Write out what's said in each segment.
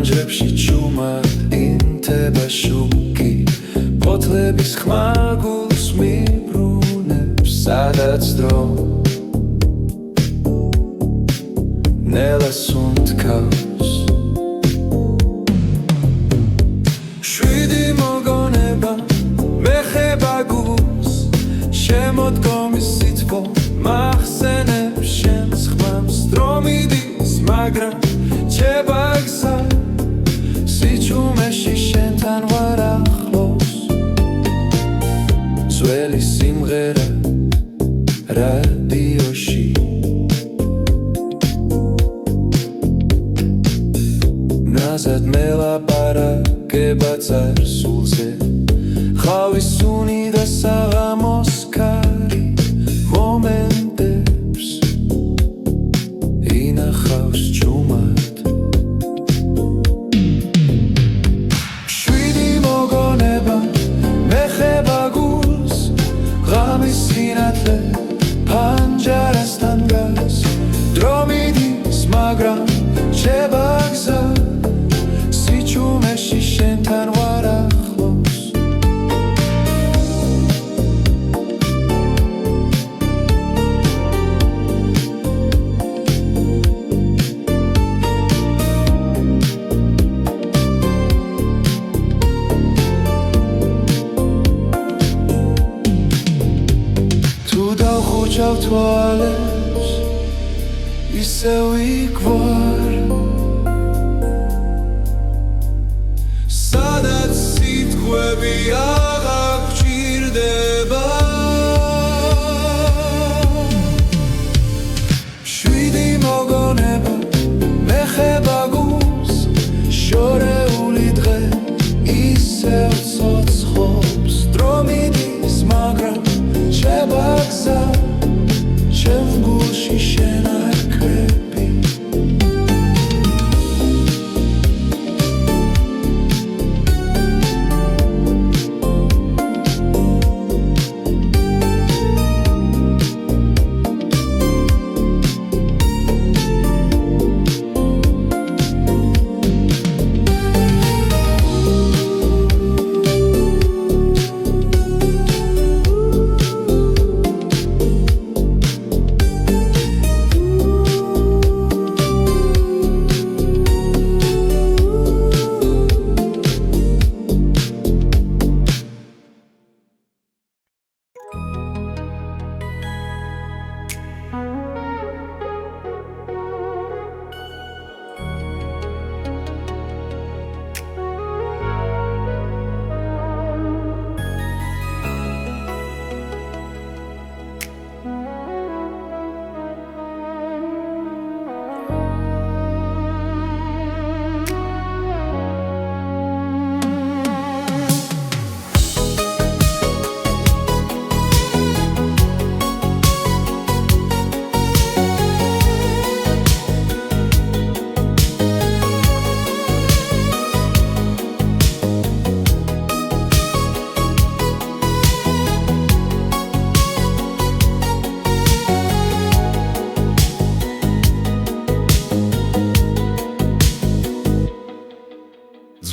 ფანჯრებში ჭუმად ინთება შუქი ფოთლების ხმა გულს მიბრუნებს სადაც დრო ნელას უნთქავს შვიდი მოგონება მეხება გულს შემოდგომის სითბო მახსენებს შენს ხმამს დრო მიდის მაგრამ რჩება გზა სიჩუმეში შენთან ვარ ახლოს ძველი სიმღერა რადიოში ნაზად მელაპარაკება წარსულზე ხავის სუნი და საღამოს ქარი მომენტებს ინახავს ჭუმად შვიდი მოგონება მეხება გულს ღამის სინათლე ფანჯარასთან დგას დრო მიდის მაგრამ რჩება გზა სიჩუმეში შენთან ვარ ახლოს თუ დავხუჩავ თვალებს ისევ იქ ვარ სადაც სიტყვები აღარ გჭირდება შვიდი მოგონება მეხება გულს შორეული დღე ისევ ცოცხობს დრო მიდის მაგრამ რჩება გზა ჩემ გულში შენ არ კრები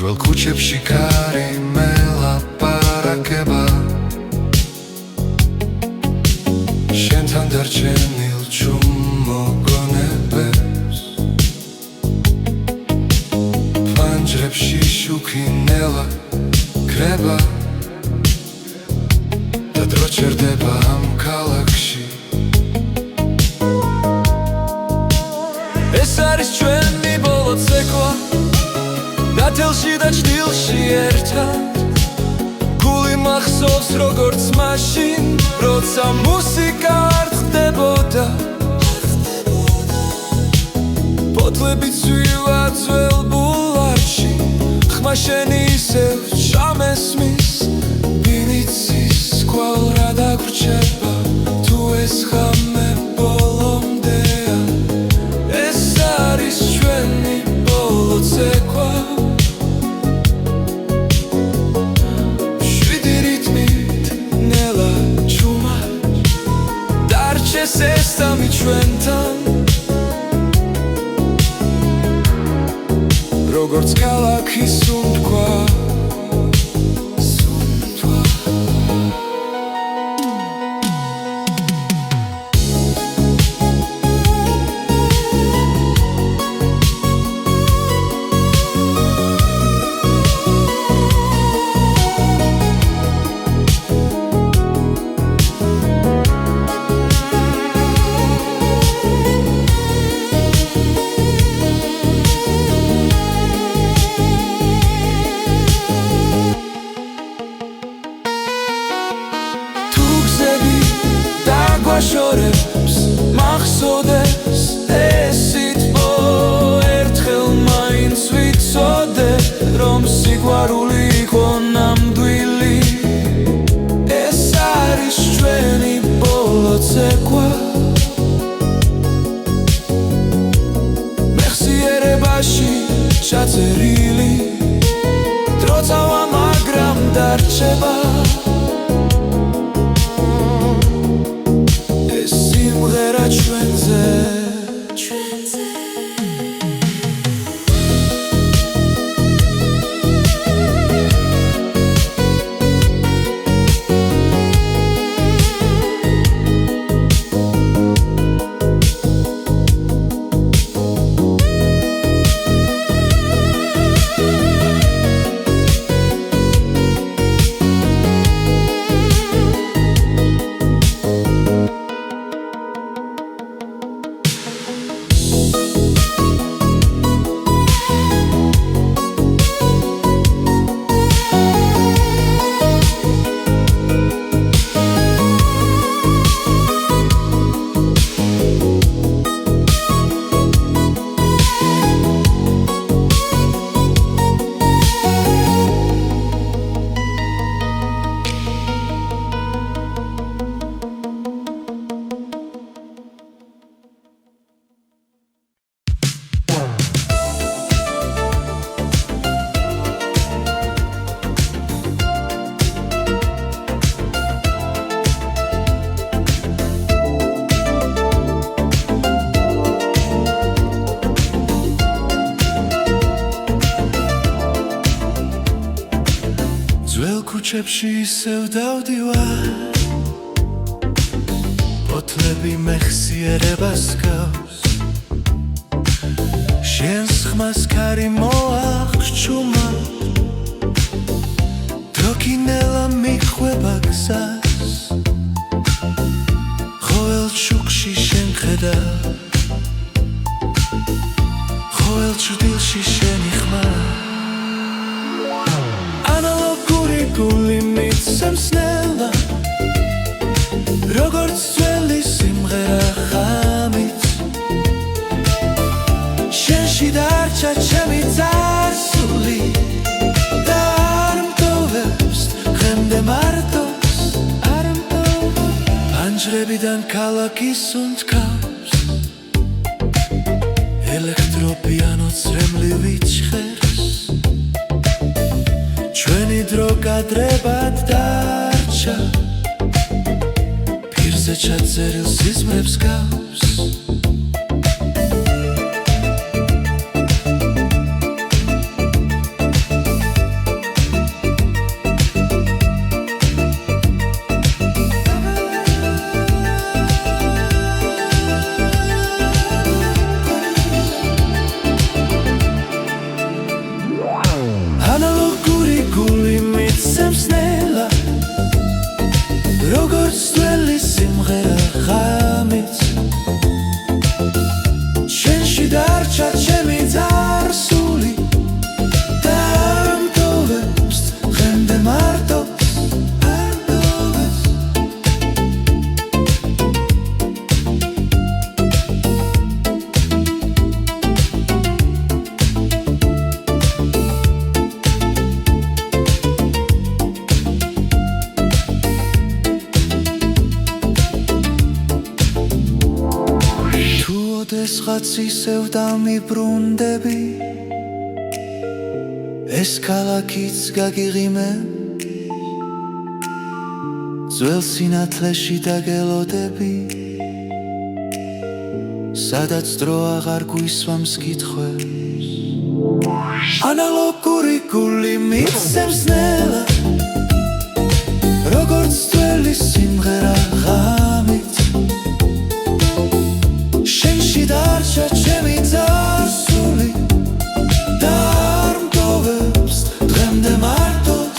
ძველ ქუჩებში კარი მელაპარაკება შენთან დარჩენილ ჭუმ მოგონებებს ფანჯრებში შუქი ნელა კრება და დრო ჩერდება ამ ქალაქში ეს არის ჩვენი ბოლო ცეკვა დათელში და ჭდილში ერთად გული მახსოვს როგორც მაშინ როცა მუსიკა არ ხდებოდა ფოთლები ცვივა ძველ ბულვარში ხმა შენი ისევ ჩამესმის ბინიცის კვალ რა დაგვრჩება თუ ეს ხამე ბოლომდეა ეს არის ჩვენი ბოლო ცეკვა როგორც ქალაქის სუნთქვა შორებს მახსოვდეს ეს სიტყვა ერთხელ მაინც ვიცოდე რომ სიყვარული იყო ნამდვილი ეს არის ჩვენი ბოლო ცეკვა მეხსიერებაში ჩაწერილი დრო წავა მაგრამ დარჩება ქუჩებში ისევ დავდივარ ფოთლები მეხსიერებას გავს შენს ხმას ქარი მოახჩუმა დროკინელა მიხვება გზას ყოველ ჩუქში შენ ხედავ ყოველ ჭრილში შენი ხმა გული მიცემს ნელა როგორც ძველი სიმღერა ხამით შენში დარჩა ჩემი წარსული და არ მტოვებს დღემდე მარტოს არ მტოვებს პანჯრებიდან ქალაქი სუნთქავს ელექტროპიანო წრემლივი ჭხერს ჩვენი დრო კადრებად დარჩა პირზე ჩაწერილ სიზმრებს გავს როგორც ძველი სიმღერა ხამით შენში დარჩა ჩემი წარსული და არ მტოვებს დღემდე მარტოს არ მტოვებს ოდესღაც ისევ დამიბრუნდები ეს ქალაქიც გაგიღიმებ ძველ სინათლეში დაგელოდები სადაც დრო აღარ გვისვამს კითხვებს ანალოგური გული მიცემს ნელა როგორც ძველი სიმღერა ღამით შენში დარჩა ჩემი წარსული და არ მტოვებს დღემდე მარტოს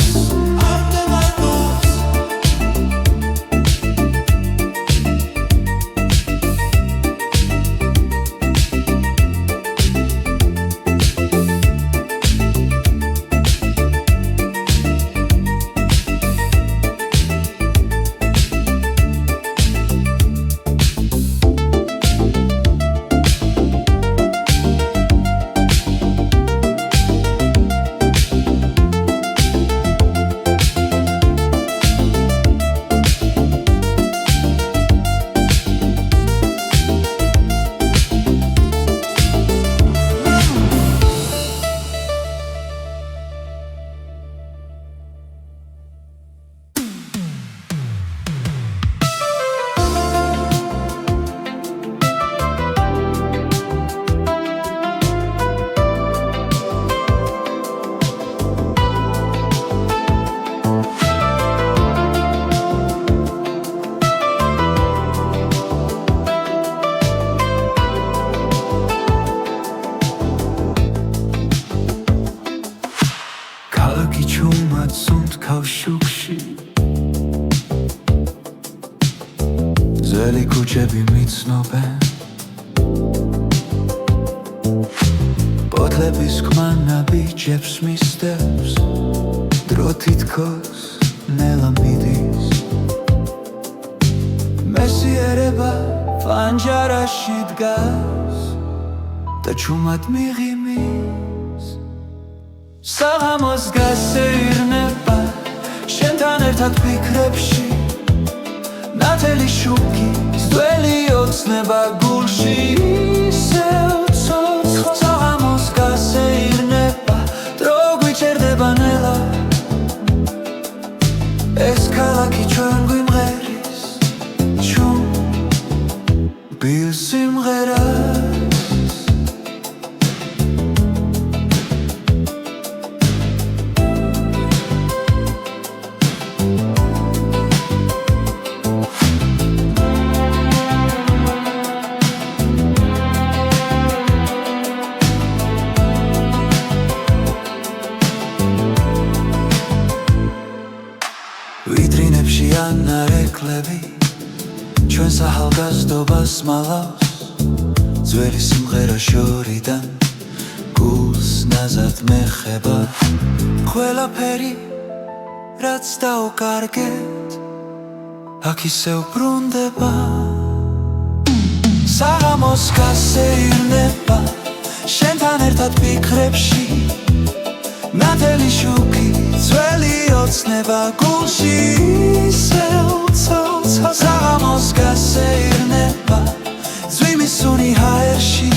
კავშუქში ძველი ქუჩები მიცნობენ ბოთლების ქმანა ბიჭებს მისდევს დრო თითქოს ნელა მიდის მესიერება ფანჯარაში დგას და ჩუმად მიღიმის საღამოს გასეირნება შენთან ერთად ფიქრებში ნათელი შუქი ძველი ოცნება გულში ისევ ცოცხლ საღამოს გასეირნება დრო გვიჭერდება ნელა ეს ქალაქი ჩვენ გვიმღერის ჩუმბილ სიმღერას ვიტრინებში ანარეკლები ჩვენს ახალგაზრდობას მალავს ძველი სიმღერა შორიდან გულს ნაზად მეხება ყველაფერი რაც დაუკარგეთ აქ ისევ ბრუნდება საღამოს გასეირნება შენთან ერთად ფიქრებში ნათელი შუქი ძველი ოცნება გულში ისევ ცოცხლ საღამოს გასეირნება ძვიმის სუნი ჰაერში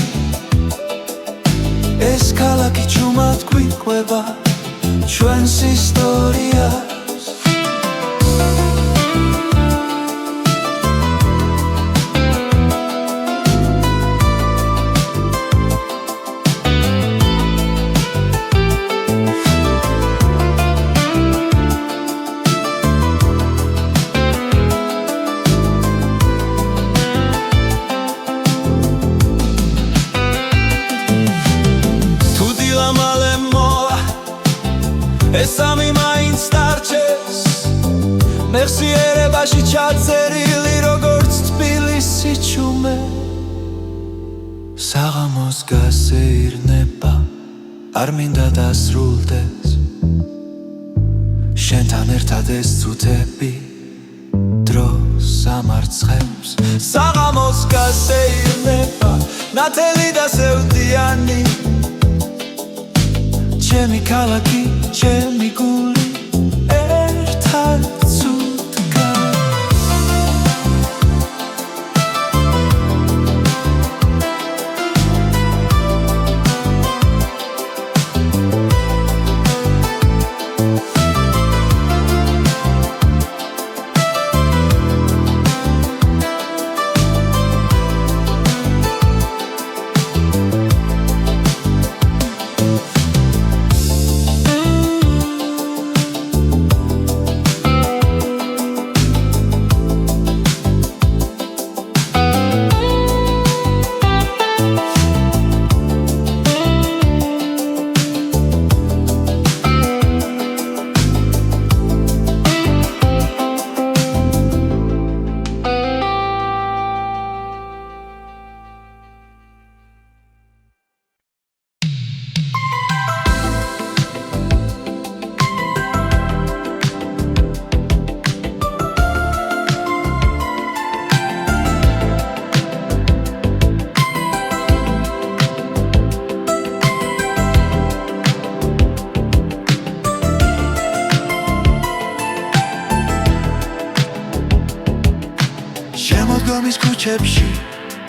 ეს ქალაქი ჩუმად გვიყვება ჩვენს ისტორიას ეს ამი მაინც დარჩეს მეხსიერებაში ჩაწერილი როგორც თბილისი ჩუმე საღამოს გასეირნება არ მინდა დასრულდეს შენთან ერთად ეს წუთები დროს ამარცხებს საღამოს გასეირნება ნათელი და სევდიანი ჩემი ქალაქი ჩემი გული ერთად ცუდ ქუჩებში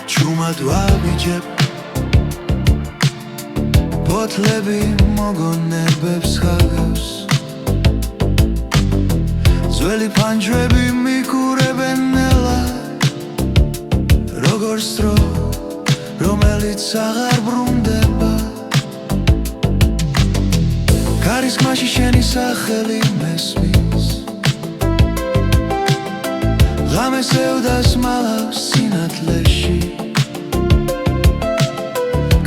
ჩუმად ვაბიჯებ ბოთლები მოგონებებს ხაგავს ძველი ფანჯრები მიკურებენ ნელა როგორც დრო რომელიც აღარ ბრუნდება კარისმაში შენი სახელი მესმის ღამეს ევდას მალავს სინათლეში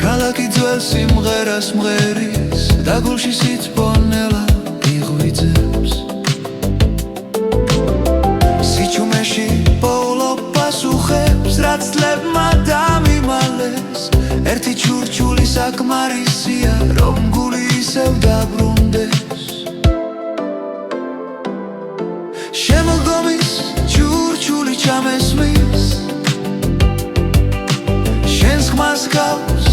ქალაქი ძველ სიმღერას მღერის და გულში სიძბონელა იღვიძებს სიჩუმეში პოულობ პასუხებს რაც წლებმა დამიმალეს ერთი ჩურჩული საკმარისია რომ გული ისევ დაბრუნდეს შემოდგომის ჩურჩული ჩამესმის შენს ხმას გავს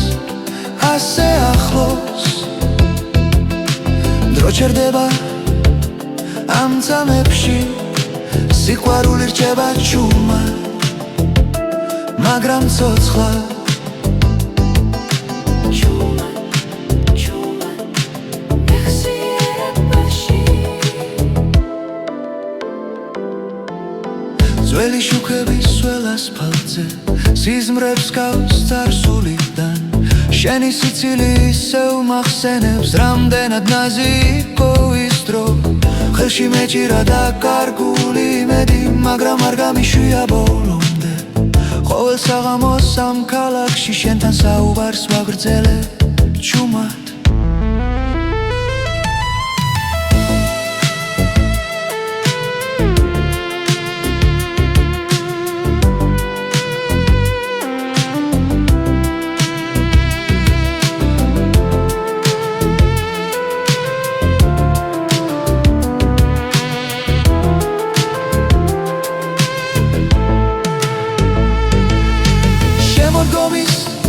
ასე ახლოს დრო ჩერდება ამ წამებში სიყვარული რჩება ჩუმად მაგრამ ცოცხლად ძველი შუქების სველ ასფალტზე სიზმრებს გავს წარსულიდან შენი სიცილი ისევ მახსენებს რამდენად ნაზი იყო ის დრო ხელში მეჭირა და კარგული იმედი მაგრამ არ გამიშვია ბოლომდე ყოველ საღამოს ამ ქალაქში შენთან საუბარს ვაგრძელებ ჩუმად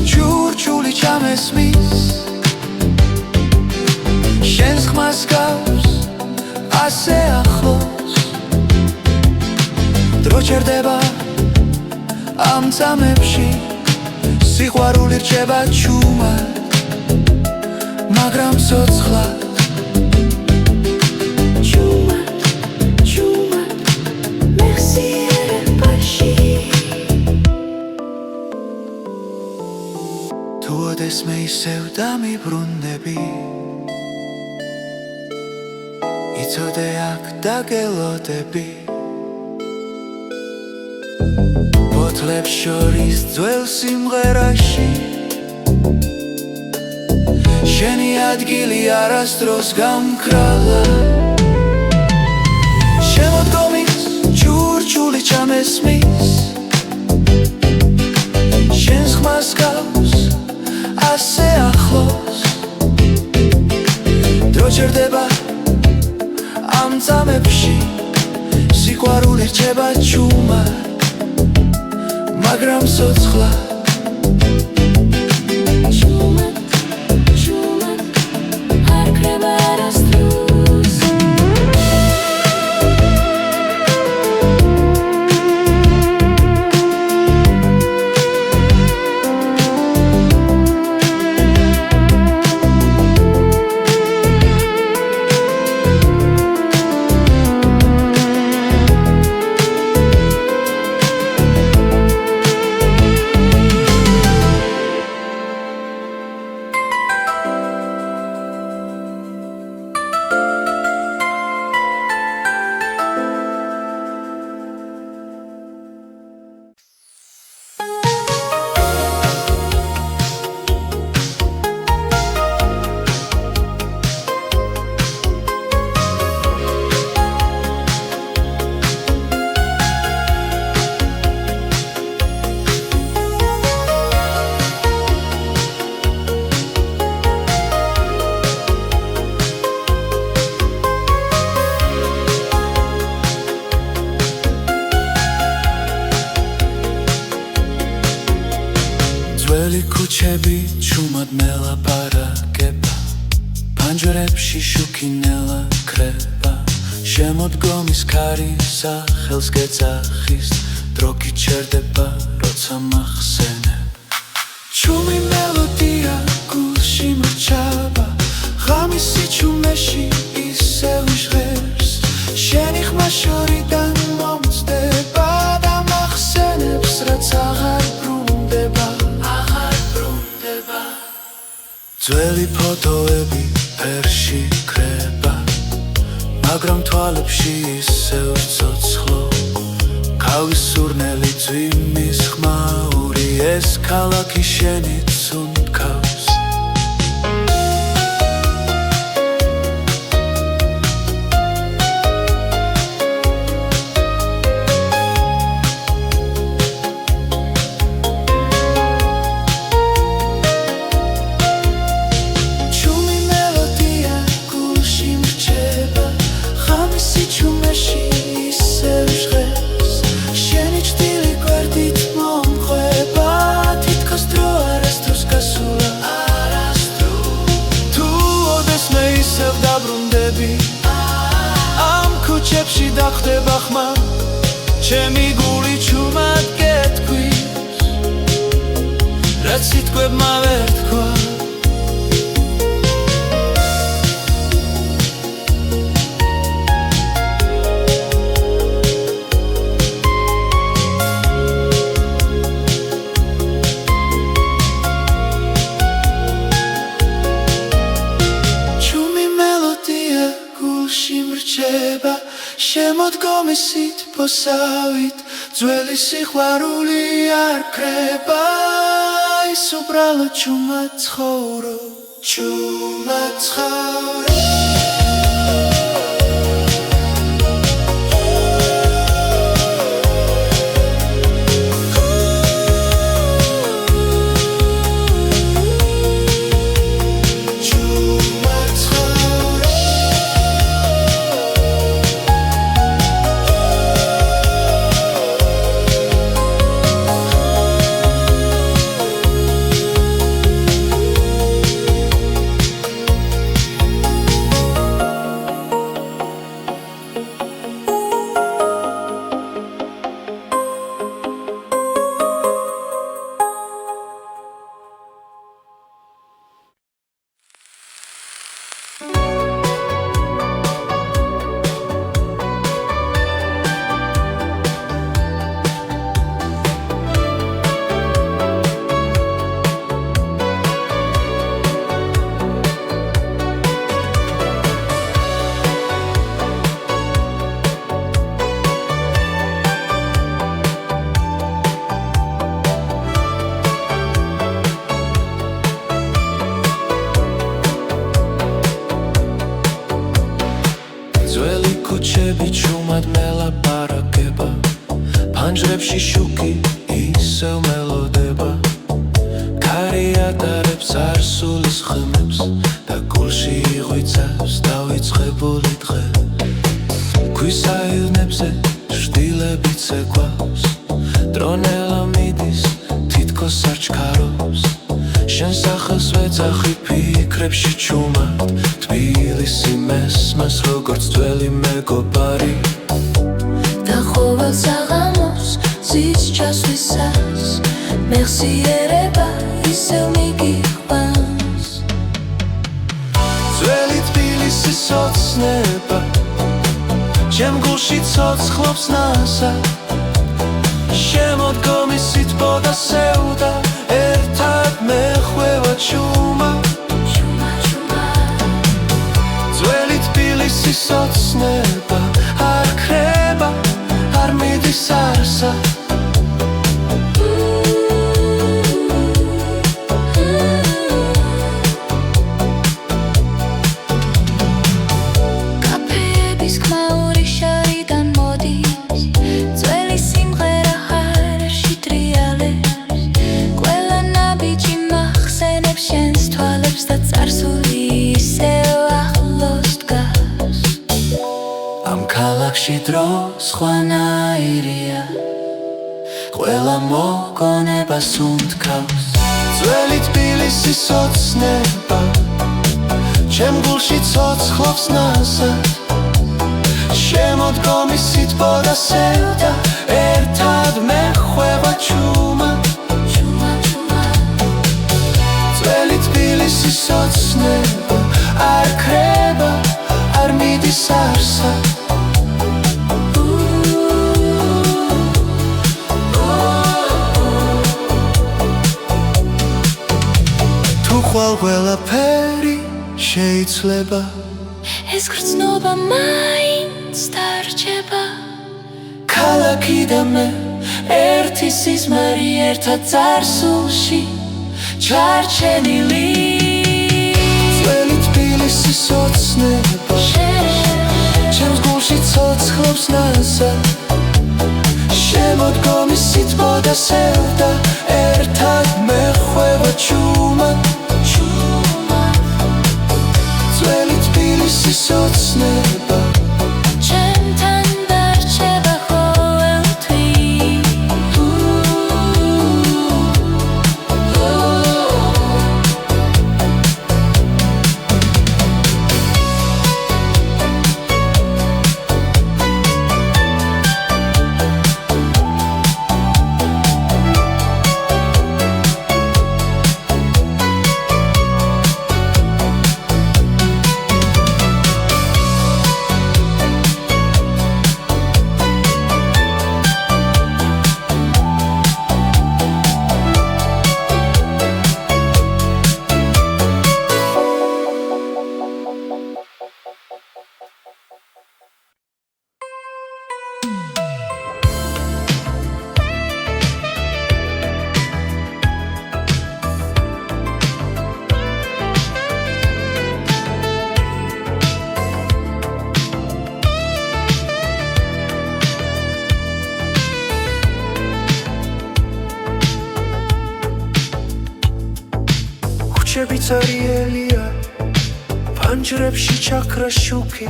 ჩურჩული ჩამესმის შენს ხმას გავს ასე ახლოს დრო ჩერდება ამ წამებში სიყვარული რჩება ჩუმად მაგრამ ცოცხლად მე ისევ დამიბრუნდები იცოდე აქ დაგელოდები ბოთლებს შორის ძველ სიმღერაში შენი ადგილი არასდროს გამქრალა შემოდგომის ჩურჩული ჩამესმის შენს ხმას გავს ასე ახლოს დრო ჩერდება ამ წამებში სიყვარული რჩება ჩუმად მაგრამ ცოცხლად ძველი ქუჩები ჩუმად მელაპარაკება ფანჯრებში შუქინელა ქრება შემოდგომის ქარი სახელს გეძახის დრო კი ჩერდება როცა მახსენებ ჩუმი მელოდია გულში მრჩება ღამისი ჩუმეში ისევ ჟღერს შენი ხმა შორიდან მომწდება და მახსენებს რაც აღარ ბრუნდება ძველი ფოტოები ფერში კრება მაგრამ თვალებში ისევ ცოცხლო ქავის სურნელი ძვიმის ხმაური ეს ქალაქი შენით უნდქავს ამ ქუჩებში დახტება ხმა ჩემი გული ჩუმად გეთქვის რაც სიტყვებმა ვერ თქვა შემოდგომის სითბოსავით ძველი სიყვარული არ ქრება ის უბრალოდ ჩუმად ცხოვრობ ქუჩები ჩუმად მელაპარაკება ფანჯრებში შუქი ისევ მელოდება ქარი ატარებს არსულის ხმებს და გულში იღვიცავს დავიწყებული დღე ქვის აილნებზე შტილები ცეკვავს დრონელა მიდის თითქოს არ ჩქარობს შენ სახელს ვეძახი ფიქრებში ჩუმად თბილისი მესმას როგორც ძველი მეგობარი და ყოველ საღამოს ზის ჩასვლისას მეხსიერება ისევ მიგიყვანს ძველი თბილისის ოცნება ჩემ გულში ცოცხლობს ნასად შემოდგომის სითბო და სევდა ერთად მეხვევა ჩუმა ძველი თბილისის ოცნება არ ქრება არ მიდის არსად ქალაქში დრო სხვანაირია ყველა მოგონებას უნდქავს ძველი თბილისის ოცნება ჩემ გულში ცოცხლობს ნასად შემოდგომის სითბო და სევდა ერთად მეხვევა ჩუმა ძველი თბილისის ოცნება არ ქრება არ მიდის არსა თუ ხვალ ყველაფერი შეიძლება ეს გრძნობა მაინც დარჩება ქალაქი და მე ერთი სიზმარი ერთად წარსულში ჩარჩენილი ძველი თბილისის ოცნება ჩემს გულში ცოცხლობს ნაზა შემოდგომის სითბო და სევდა ერთად მეხვევა ჩუმა ძველი თბილისის ოცნება ჩემთან დარჩება ყოველთვის ცარიელია ფანჯრებში ჩაქრა შუქი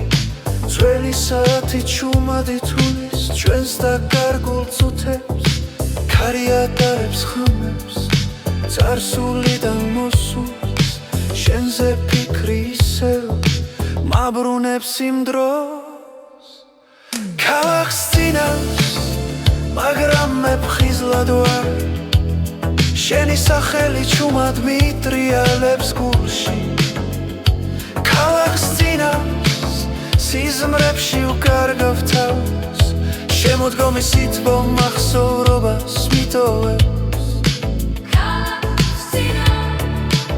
ძველი საათი ჩუმადი თulis ჩვენს დაკარგულ წუთებს ქარი ატარებს ხმებს წარსულიდან მოსულს შენზე ფიქრი ისევ მაბრუნებს იმ დროს ქალაქს წინავს მაგრამ მე ფხიზლად ვარ შენი სახელი ჩუმად მიტრიალებს გულში ქალაქს წინავს სიზმრებში უკარგავ თავს შემოდგომის სითბო მახსოვრობას მიტოვებს ქალაქს წინავს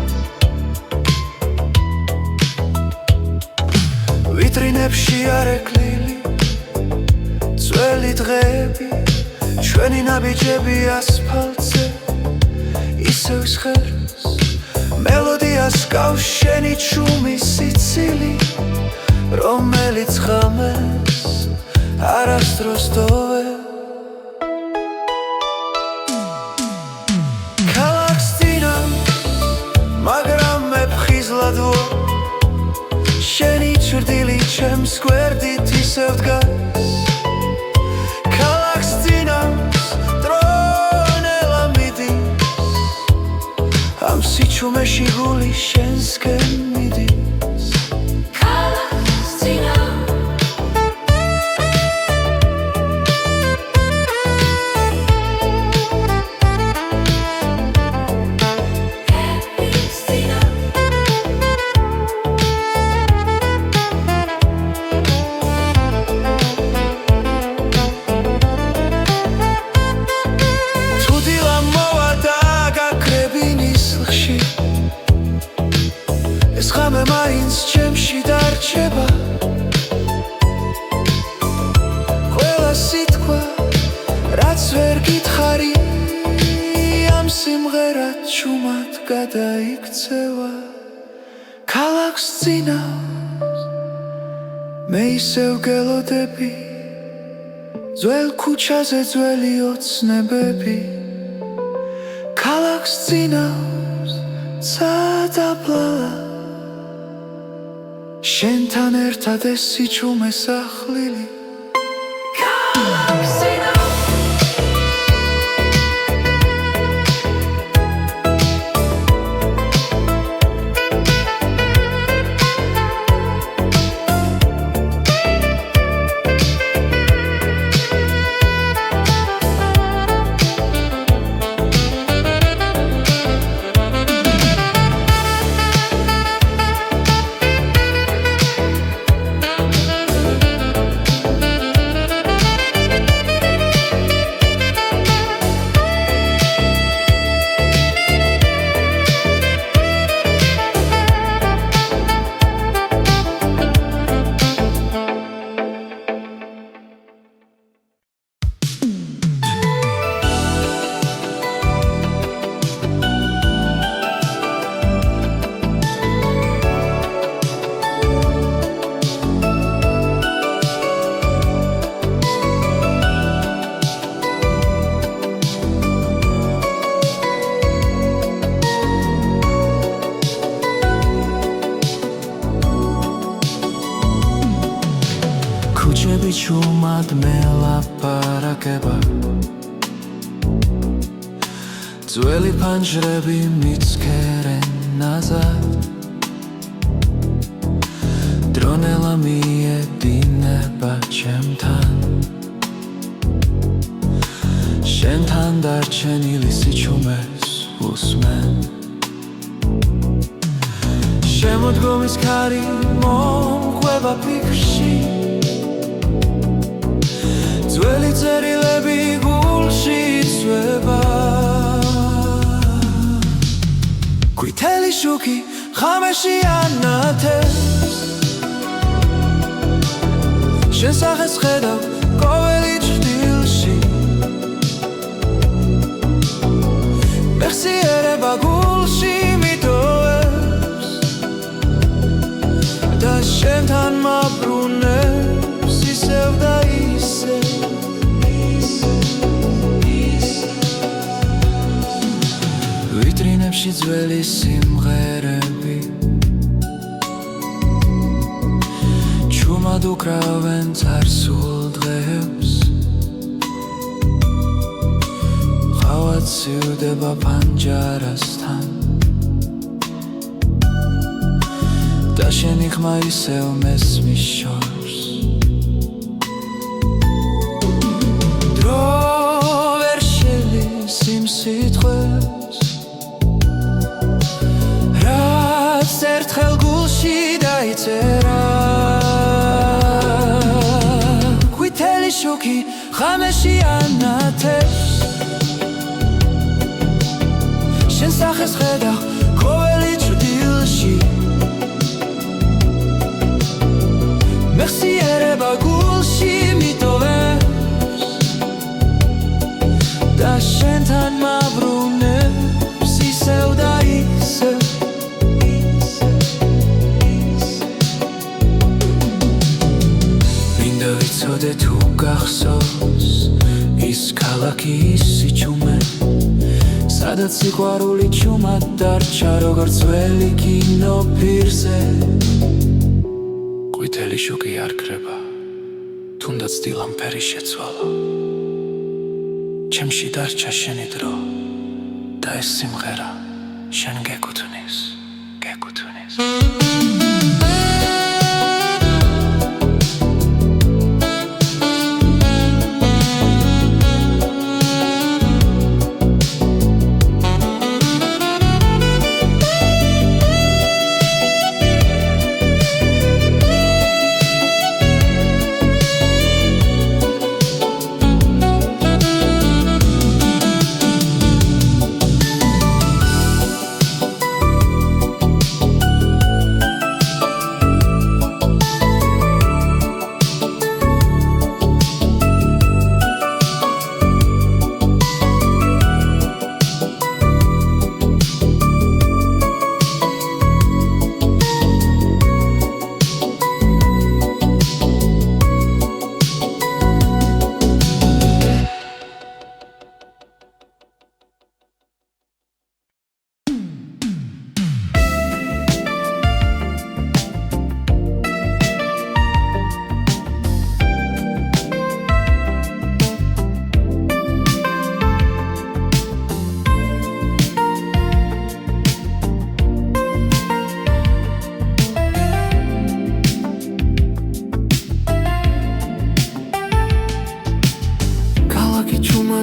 ვიტრინებში არეკლილი ძველი დღეები ჩვენი ნაბიჯები ასფალტზე ისევ სხერს მელოდიას გავს შენი ჩუმის სიცილი რომელიც ღამეს არასდროს დოვე ქალაქს წინავს მაგრამ მე ფხიზლად ვარ შენი ჩრდილი ჩემს გვერდით ისევ დგას ქალაქს წინავს ამ სიჩუმეში გული შენსკენ მიდის ქალაქს წინავს ღამე მაინც ჩემში დარჩება ყველა სიტყვა რაც ვერ გითხარი ამ სიმღერად ჩუმად გადაიქცევა ქალაქს წინავს მე ისევ გელოდები ძველ ქუჩაზე ძველი ოცნებები ქალაქს წინავს სადაბლალა შენთან ერთად ეს სიჩუმე სახლილი ქალაქს წინავს ბავშვები ჩუმად მელაპარაკება ძველი ფანჯრები მიცქერენ ნაზად დრონელა მიედინება ჩემთან შენთან დარჩენილი სიჩუმეს უსმენ შემოდგომის ქარი მომყვება ფიქრში ძველი წერილები გულში იცვება ყვითელი შუქი ღამეში ანათებს შენ სახეს ხედავ ყოველი ჭრილში მეხსიერება გულში მიტოვებს და შენთან მაბრუნებს ისევ და ისევ ვიტრინებში ძველი სიმღერები ჩუმად უკრავენ წარსულ დღეებს ყავა ცივდება პანჯარასთან და შენი ხმა ისევ მესმის შორს დრო ვერ შელის იმ სიტყვებს რაც ერთხელ გულში დაიწერა ყვითელი შუქი ღამეში ანათებს შენ სახეს ხედავ ყოველი ჭრილში მეხსიერება გულში მიტოვებს და შენთან მაბრუნებს ისევ და ისევ მინდა ვიცოდე თუ გახსოვს ის ქალაქი ის სიჩუმე სადაც სიყვარული ჩუმად დარჩა როგორც ძველი კინო პირზე ყვითელი შუქი არ ქრება თუნდაც დილამფერი შეცვალა ჩემში დარჩა შენი დრო და ეს სიმღერა შენ გეკუთვნის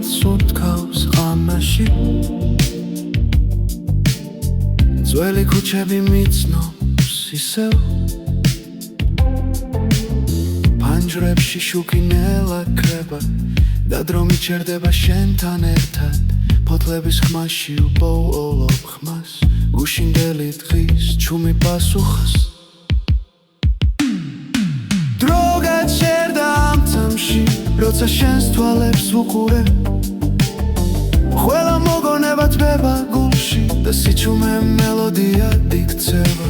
სუთქავს ღამეში ძველი ქუჩები მიცნობს ისევ პანჯრებში შუქი ნელა ქრება და დრო მიჩერდება შენთან ერთად ფოთლების ხმაში უპოულობ ხმას გუშინდელი დღის ჩუმი პასუხს დრო გაჩერდა ამ წამში როცა შენს თვალებს ვუყურე ყველა მოგონება თბება გულში და სიჩუმე მელოდია იქცევა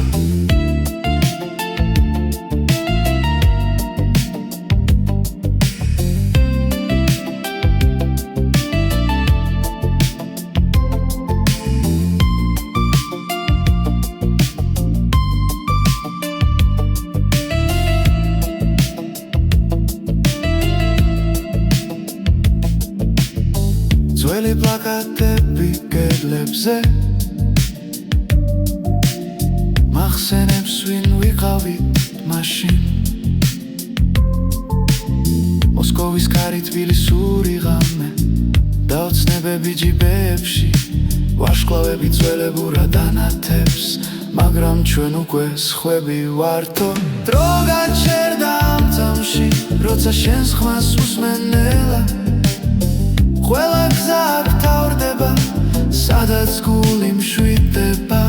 ძველი პლაკატები კედლებზე მახსენებს ვინ ვიყავით მაშინ მოსკოვის კარი თბილისური ღამე დაოცნებები ჯიბეებში ვარშკლავები ძველებურად ანათებს მაგრამ ჩვენ უკვე სხვები ვართო დრო გაჩერდა ამ წამში როცა შენს ხმას უსმენელა ყველა გზა აქ თავრდება სადაც გული მშვიდდება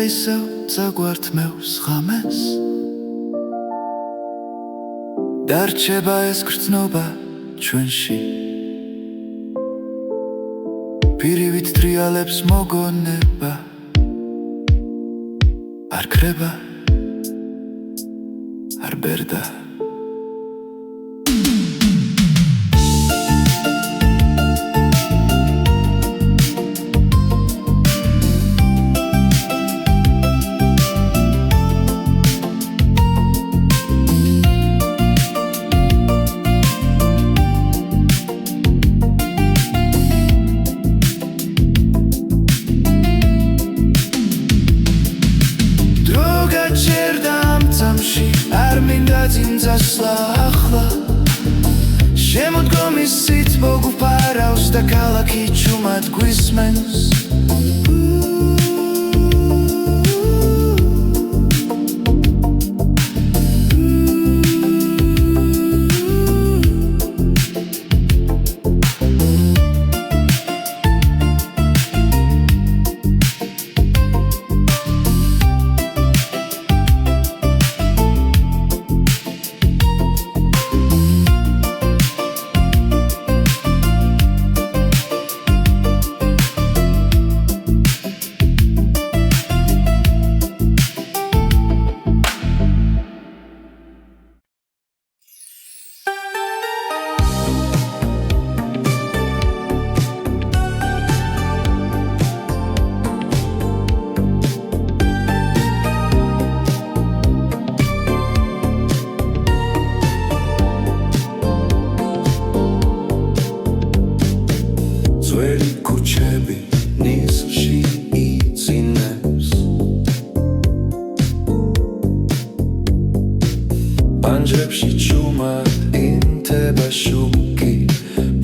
ისევ წაგვართმევს ღამეს დარჩება ეს გრძნობა ჩვენში პირივით ტრიალებს მოგონება არ ქრება არ ბერდა არ მინდა წინწასვლა ახლა შემოდგომის სითბო გუფარავს და ქალაქი ჩუმად გვისმენს ძველი ქუჩები ნისლში იწინებს პანჯრებში ჩუმად ინთება შუქი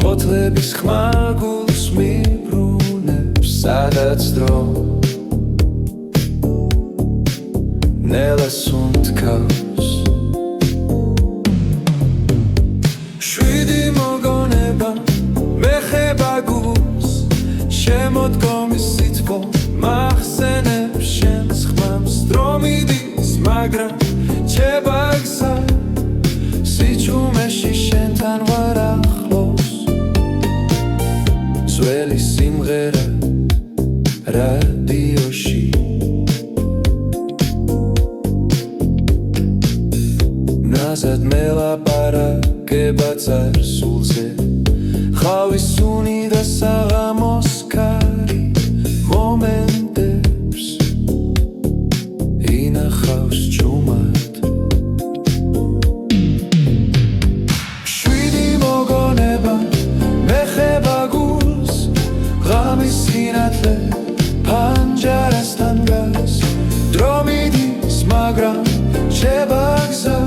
ფოთლების ხმა გულს მიბრუნებს სადაც დრო ნელას უნთქავს შვიდი მოგონება მეხება გულს შემოდგომის სითბო მახსენებს შენს ხმამს დრო მიდის მაგრამ რჩება გზა სიჩუმეში შენთან ვარ ახლოს ძველი სიმღერა რადიოში ნაზად მელაპარაკება წარსულზე ხავის სუნი და საღამოს ქარი მომენტებს ინახავს ჩუმად შვიდი მოგონება მეხება გულს ღამის სინათლე პანჯარასთან გას დრო მიდის მაგრამ რჩება გზა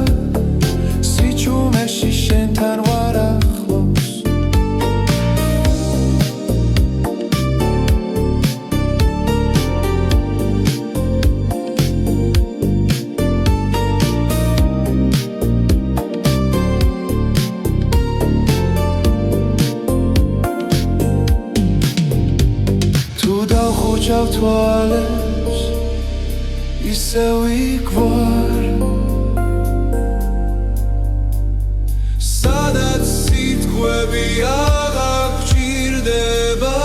სიჩუმეში შენთან ვარ ახლოს დავხუჩავ თვალებს ისევ იქ ვარ სადაც სიტყვები აღარ გჭირდება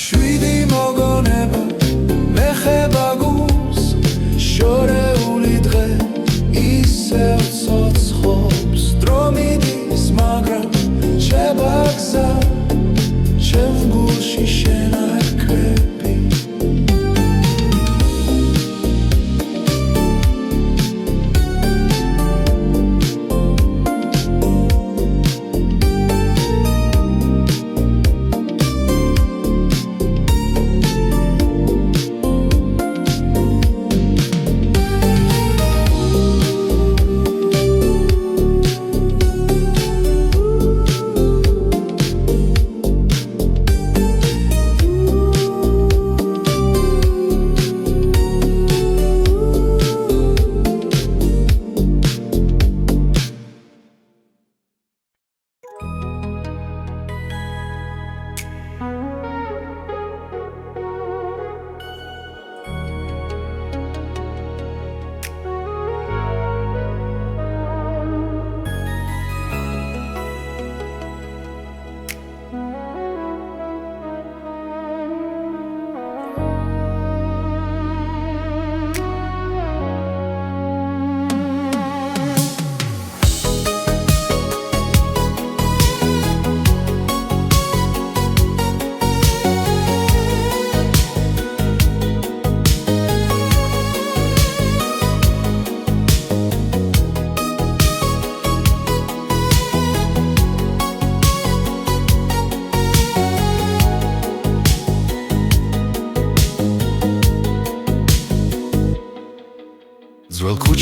შვიდი მოგონება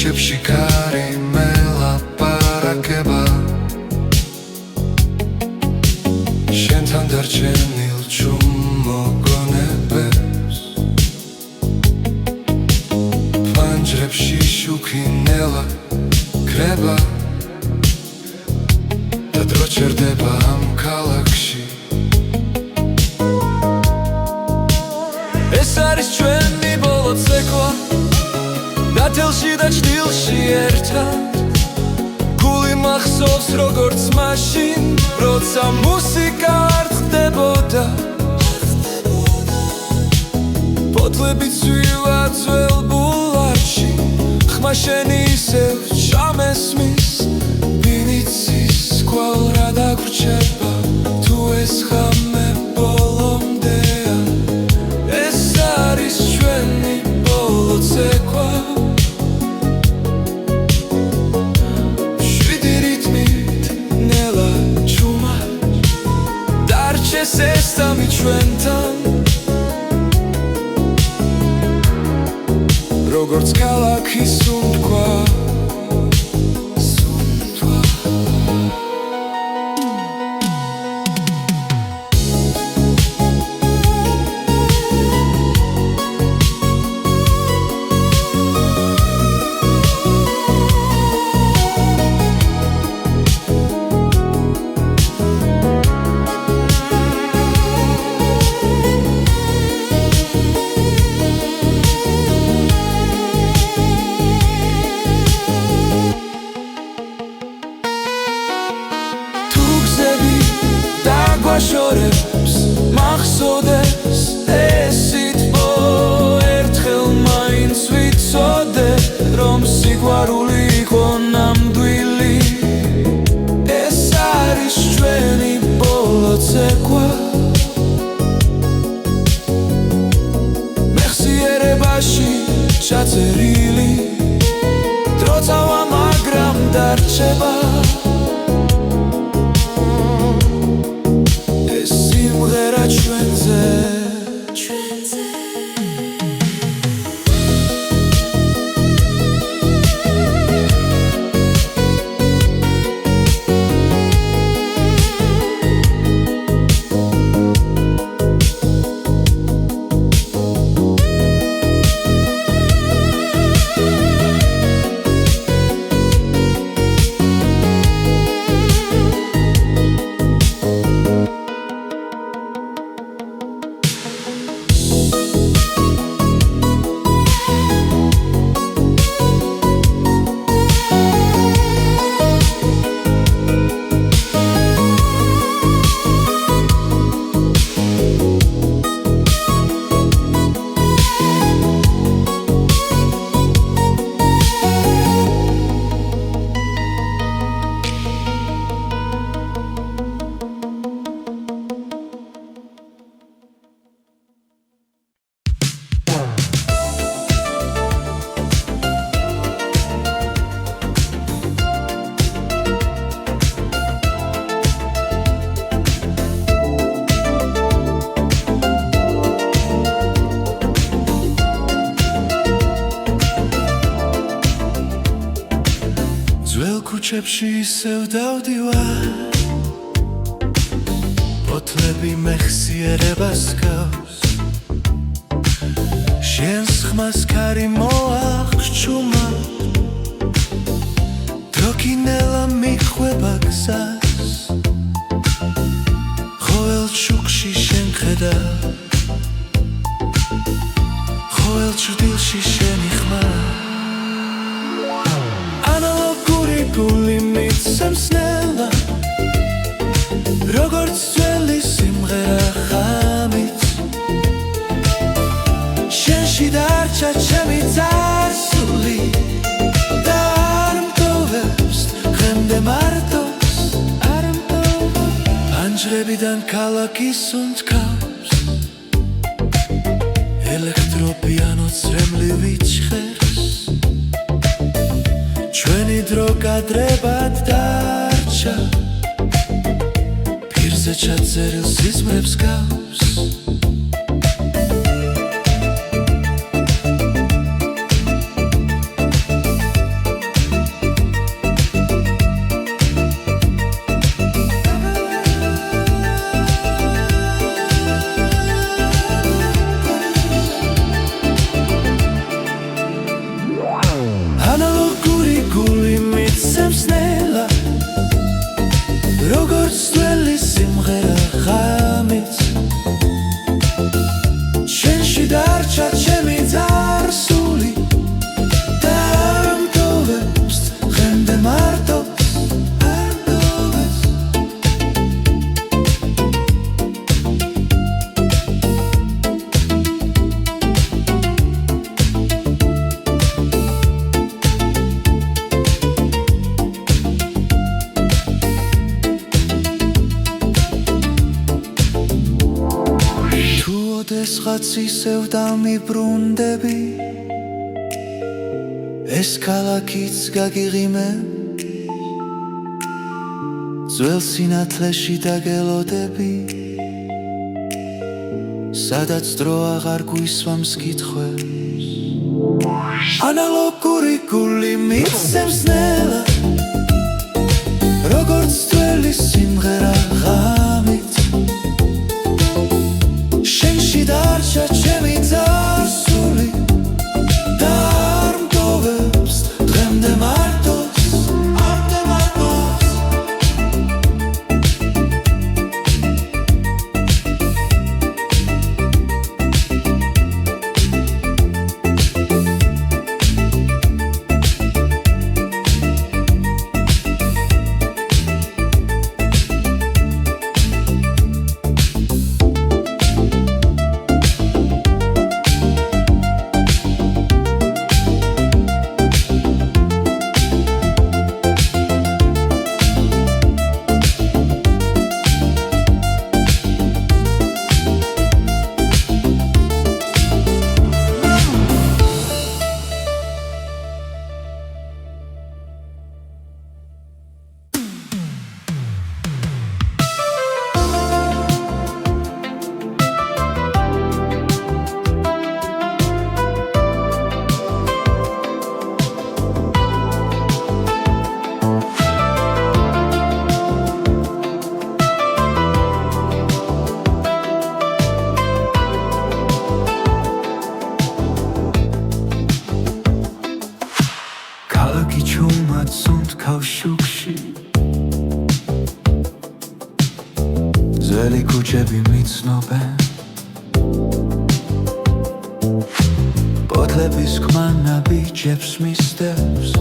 ქუჩებში კარი მელაპარაკება შენთან დარჩენილ ჩუმ მოგონებებს ფანჯრებში შუქი ნელა კრება და დრო ჩერდება ამ ქალაქში ეს არის ჩვენი ბოლო ცეკვა დათელში და ჭდილში ერთად გული მახსოვს როგორც მაშინ როცა მუსიკა არ ხდებოდა ფოთლები ცვივა ძველ ბულვარში ხმა შენი ისევ ჩამესმის ვინიცის კვალ რა დაგვრჩება თუ ეს ხამე ბოლომდეა ეს არის ჩვენი ბოლო ცეკვა ეს სამი ჩვენთან როგორც ქალაქის სუნთქვა შორებს მახსოვდეს ეს სიტყვა ერთხელ მაინც ვიცოდე რომ სიყვარული იყო ნამდვილი ეს არის ჩვენი ბოლო ცეკვა მეხსიერებაში ჩაწერილი დროწავა მაგრამ დარჩება ქუჩებში ისევ დავდივარ ფოთლები მეხსიერებას გავს შენს ხმას ქარი მოახჩუმა დროკინელა მიხვება გზას ყოველ შუქში შენ ხედა ყოველ ჭრდილში შენი ხმა გული მიცემს ნელა როგორც ძველი სიმღერა ხამით შენში დარჩა ჩემი წარსული და არ მტოვებს დღემდე მარტოს არ მტოვებს ფანჯრებიდან ქალაქის სუნთქავს ელექტროპიანო წრემლივი ჭხერს ჩვენი დრო კადრებად დარჩა პირზე ჩაწერილ სიზმრებს გავს როგორც ძველი სიმღერა ღამით შენში დარჩა ჩემი წარსული და არ მტოვებს დღემდე მარტო არ მტოვებს ოდესღაც ისევ დამიბრუნდები ეს ქალაქიც გაგიღიმებს ძველ სინათლეში დაგელოდები სადაც დრო აღარ გვისვამს კითხვებს ანალოგური გული მიცემს ნელა როგორც ძველი სიმღერა ღამით შენში დარჩა ჩემი წარსული და არ მტოვებს დღემდე მარტოს ამდე მარტოს ქალაქი ჩუმად სუნთქავს შუქში ძველი ქუჩები მიცნობენ ბოთლების ქმანა ბიჭებს მისდევს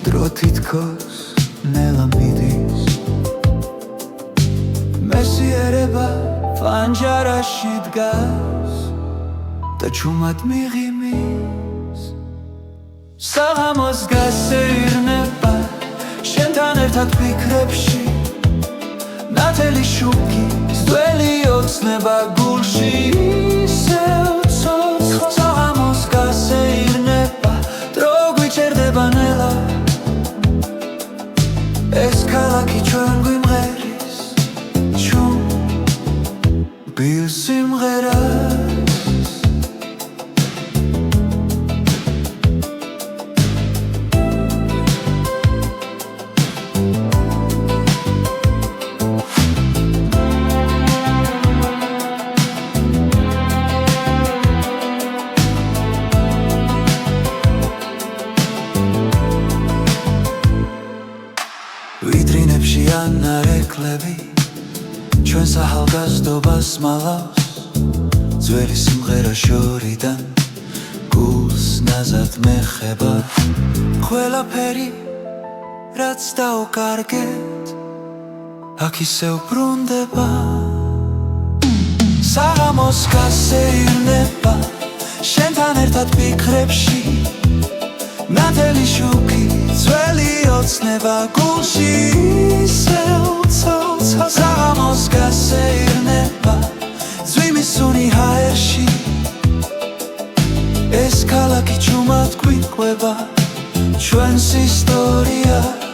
დრო თითქოს ნელა მიდის მესიერება ფანჯარაში დგას და ჩუმად მიღიმის საღამოს გასეირნება შენთან ერთად ფიქრებში ნათელი შუქი ძველი ოცნება გულში ისევ ცოცხლ საღამოს გასეირნება დრო გვიჭერდება ნელა ეს ქალაქი ჩვენ გვიმღერის ჩუმბილ სიმღერას ვიტრინებში ანარეკლები ჩვენს ახალგაზრდობას მალავს ძველი სიმღერა შორიდან გულს ნაზად მეხება ყველაფერი რაც დაუკარგეთ აქ ისევ ბრუნდება საღამოს გასეირნება შენთან ერთად ფიქრებში ნათელი შუქი ძველი ოცნება გულში ისევ ცოცხლ საღამოს გასეირნება ძვიმისუნი ჰაერში ეს ქალაქი ჩუმად გვიყვება ჩვენს ისტორიას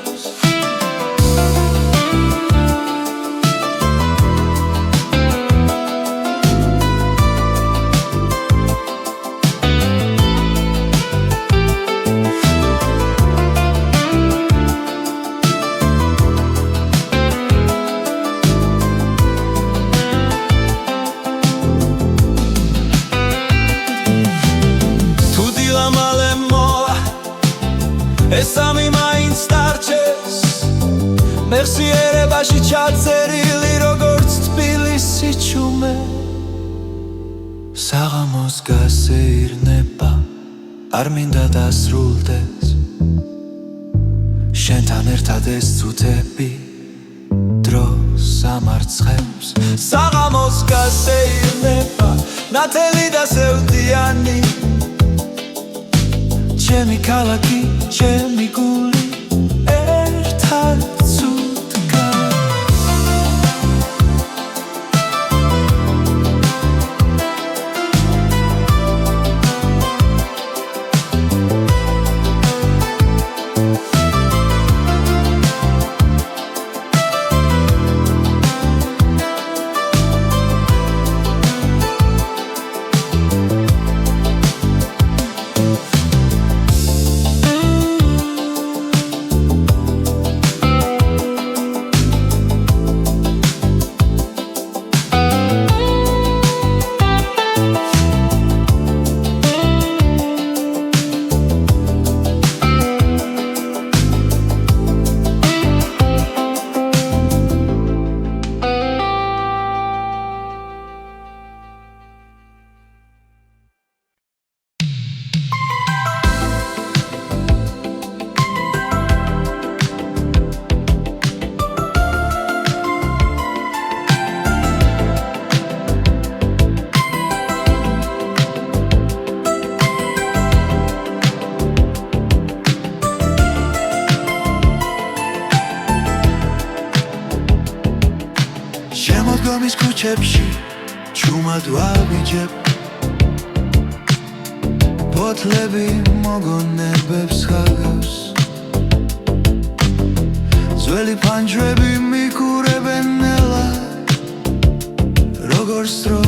ჭრებაში ჩაწერილი როგორც თბილისი ჩუმე საღამოს გასეირნება არ მინდა დასრულდეს შენთან ერთად ეს წუთები დროს ამარცხებს საღამოს გასეირნება ნათელი და სევდიანი ჩემი ქალაქი ჩემი გული ერთად შემოდგომის ქუჩებში ჩუმად ვაბიჯებ ბოთლები მოგონებებს ხაგავს ძველი ფანჯრები მიკურებენ ნელად როგორც დრო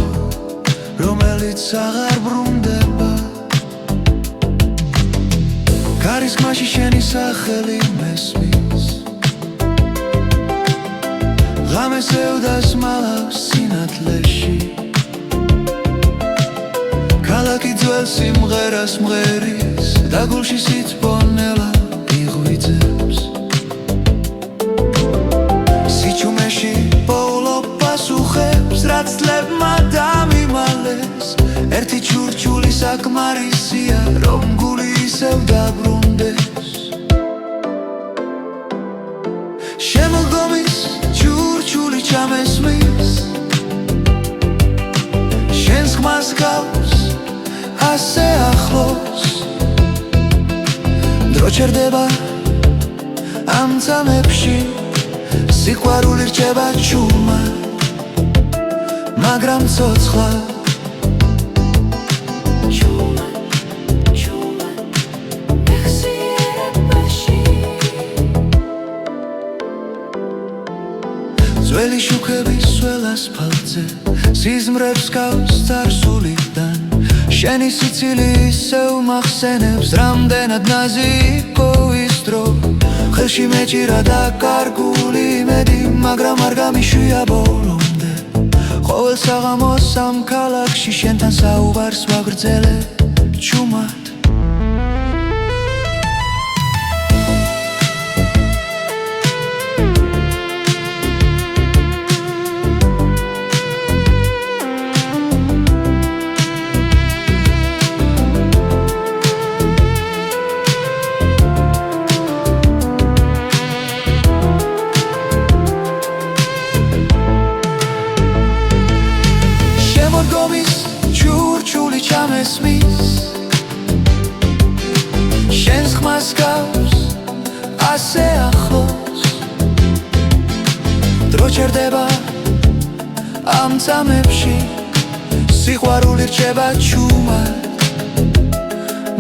რომელიც აღარ ბრუნდება ქარისმაში შენი სახელი მესმის ღამეს ევდას მალავს სინათლეში ქალაქი ძველ სიმღერას მღერის და გულში სიძბონელა იღვიძებს სიჩუმეში პოულობ პასუხებს რაც წლებმა დამიმალეს ერთი ჩურჩული საკმარისია რომ გული ისევ დაბრუნდეს შემოდგომის ჩურჩული ჩამესმის შენს ხმას გავს ასე ახლოს დრო ჩერდება ამ წამებში სიყვარული რჩება ჩუმად მაგრამ ცოცხლად ძველი შუქების სველ ასფალტზე სიზმრებს გავს წარსულიდან შენი სიცილი ისევ მახსენებს რამდენად ნაზი იყო ის დრო ხელში მეჭირა და კარგული იმედი მაგრამ არ გამიშვია ბოლომდე ყოველ საღამოს ამ ქალაქში შენთან საუბარს ვაგრძელებ ჩუმად ჩურჩული ჩამესმის შენს ხმას გავს ასე ახლოს დრო ჩერდება ამ წამებში სიყვარული რჩება ჩუმად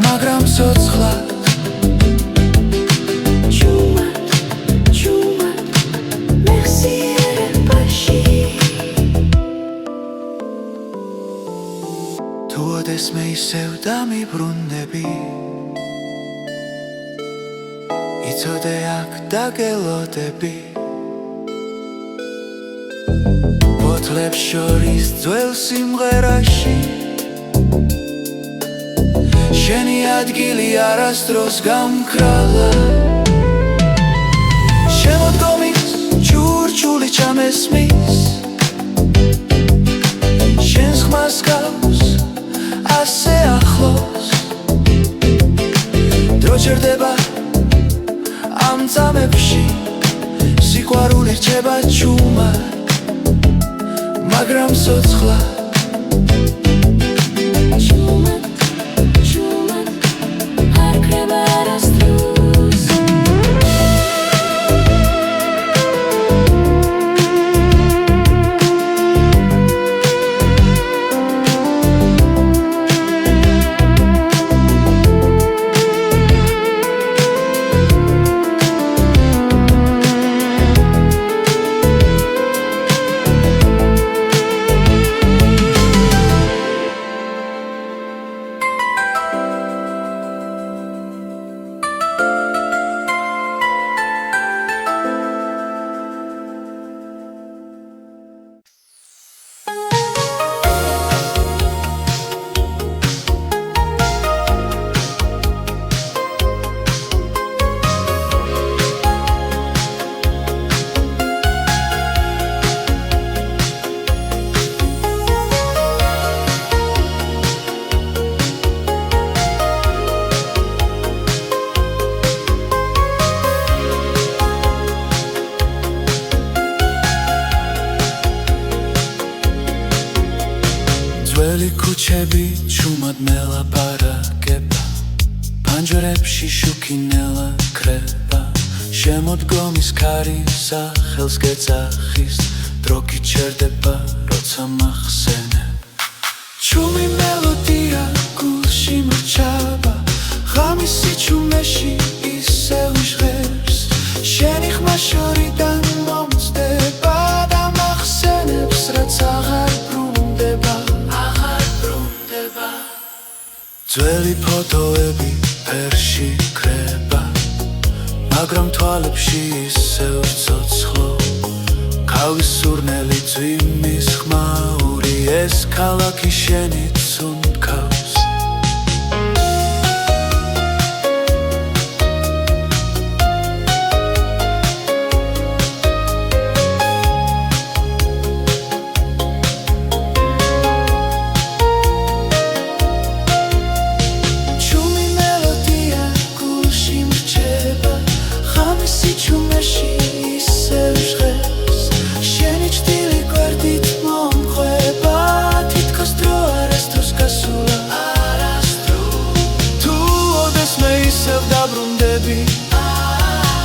მაგრამ ცოცხლად ეს მე ისევ დამიბრუნდები იცოდე აქ დაგელოდები ბოთლებს შორის ძველ სიმღერაში შენი ადგილი არასდროს გამქრალა შემოდგომის ჩურჩული ურჩა მესმის შენს ხმას გავს ასე ახლოს დრო ჩერდება ამ წამებში სიყვარული რჩება ჩუმად მაგრამ ცოცხლა არ ქრება არასდროს ძველი ქუჩები ჩუმად მელაპარაკება ფანჯრებში შუქინელა ქრება შემოდგომის ქარი სახელს გეძახის დრო გიჩერდება როცა მახსენებ ჩუმი მელოდია გულში მრჩება ღამისი ჩუმეში ისევ ჟღერს შენი ხმა შორიდან მომწდება და მახსენებს რაც აღარ ბრუნდება ძველი ფოტოები ფერში ქრება მაგრამ თვალებში ისევ ცოცხლო ქავის სურნელი ძვიმის ხმაური ეს ქალაქი შენით უნდქავს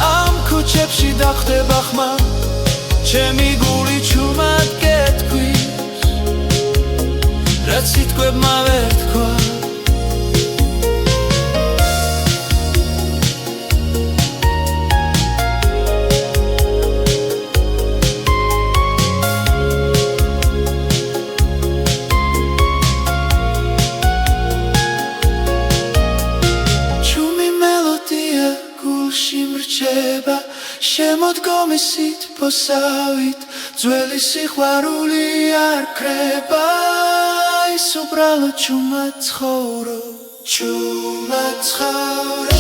ამ ქუჩებში დახტება ხმა ჩემი გული ჩუმად გეთქვის რაც სიტყვებმა ვერ თქვა შემოდგომის სითბოსავით ძველი სიყვარული არ ქრება ის უბრალოდ ჩუმად ცხოვრობ ჩუმად ცხოვრობ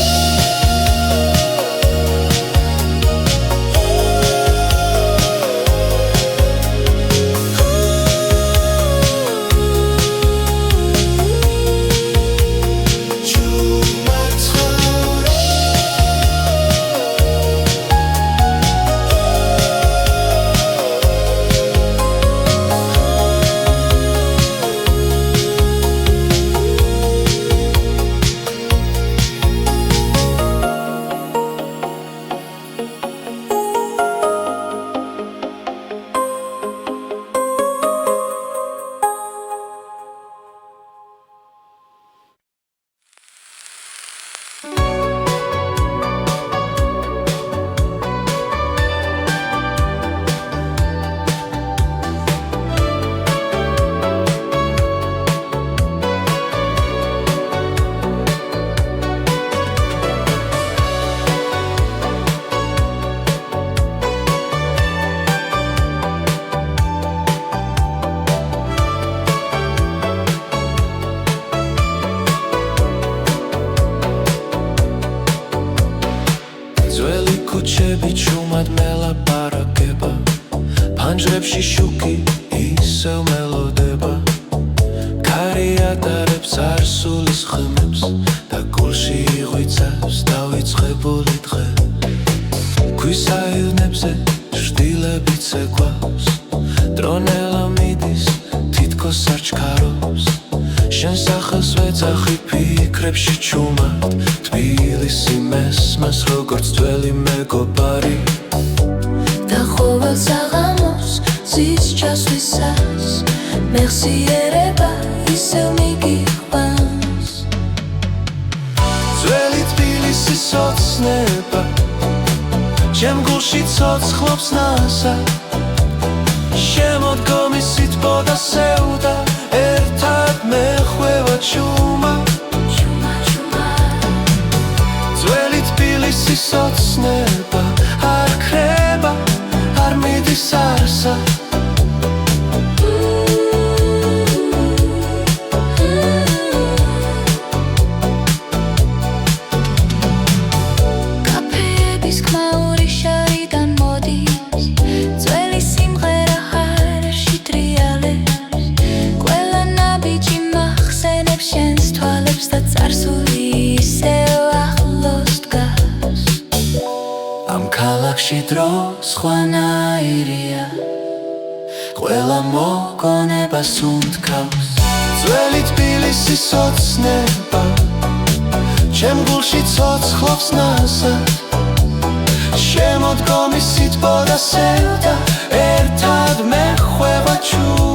ანჯრებში შუქი ისევ მელოდება ქარი ატარებს წარსულის ხმებს და გულში იღვიცავს დავიწყებული დღე ქვისაილნებზე შტილებიც ეკვავს დრონელა მიდის თითქოს არ ჩქარობს შენ სახელს ვეძახი ფიქრებში ჩუმად თბილისი მესმას როგორც ძველი მეგობარი და ყოველ საღამოს ზის ჩასვლისას მეხსიერება ისევ მიგიყვანს ძველი თბილისის ოცნება ჩემ გულში ცოცხლობს ნასა შემოდგომის სითბო და სევდა ერთად მეხვევა ჩუმა ძველი თბილისის ოცნება არ ქრება არ მიდის არსა ქალაქში დრო სხვანაირია ყველა მოგონებას უნდკავს ძველი თბილისის ოცნება ჩემ გულში ცოცხლობს ნასად შემოდგომის სითბო და სევდა ერთად მეხვევა ჩუმა